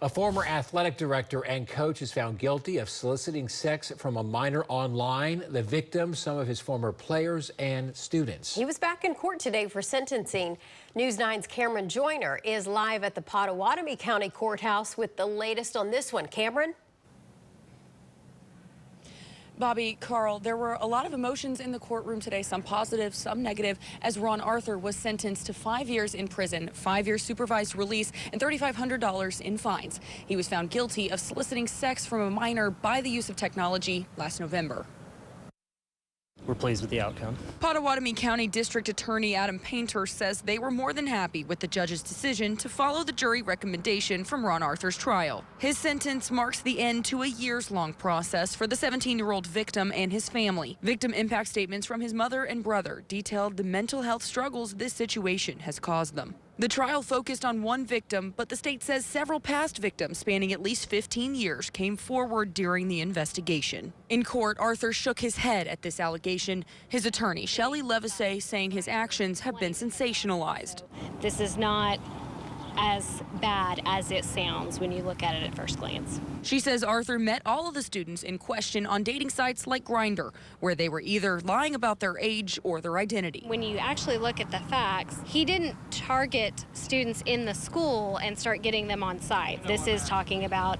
A former athletic director and coach is found guilty of soliciting sex from a minor online. The victim, some of his former players and students. He was back in court today for sentencing. News 9's Cameron Joyner is live at the Pottawatomie County Courthouse with the latest on this one. Cameron? Bobby, Carl, there were a lot of emotions in the courtroom today, some positive, some negative, as Ron Arthur was sentenced to 5 years in prison, 5 years supervised release, and $3,500 in fines. He was found guilty of soliciting sex from a minor by the use of technology last November. We're pleased with the outcome. Pottawatomie County District Attorney Adam Painter says they were more than happy with the judge's decision to follow the jury recommendation from Ron Arthur's trial. His sentence marks the end to a years-long process for the 17-year-old victim and his family. Victim impact statements from his mother and brother detailed the mental health struggles this situation has caused them. The trial focused on one victim, but the state says several past victims spanning at least 15 years came forward during the investigation. In court, Arthur shook his head at this allegation. His attorney, Shelley Levisay, saying his actions have been sensationalized. This is not as bad as it sounds when you look at it at first glance. She says Arthur met all of the students in question on dating sites like Grindr, where they were either lying about their age or their identity. When you actually look at the facts, he didn't target students in the school and start getting them on site. This is talking about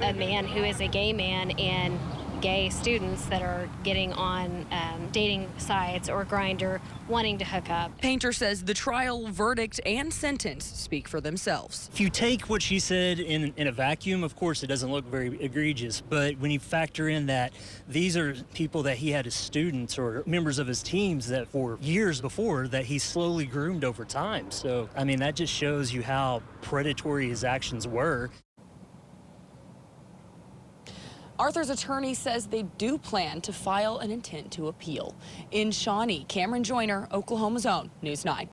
a man who is a gay man and gay students that are getting on dating sites or Grindr wanting to hook up. Painter says the trial, verdict, and sentence speak for themselves. If you take what she said in a vacuum, of course it doesn't look very egregious, but when you factor in that these are people that he had as students or members of his teams that for years before that he slowly groomed over time. So, I mean, that just shows you how predatory his actions were. Arthur's attorney says they do plan to file an intent to appeal. In Shawnee, Cameron Joyner, Oklahoma's own News 9.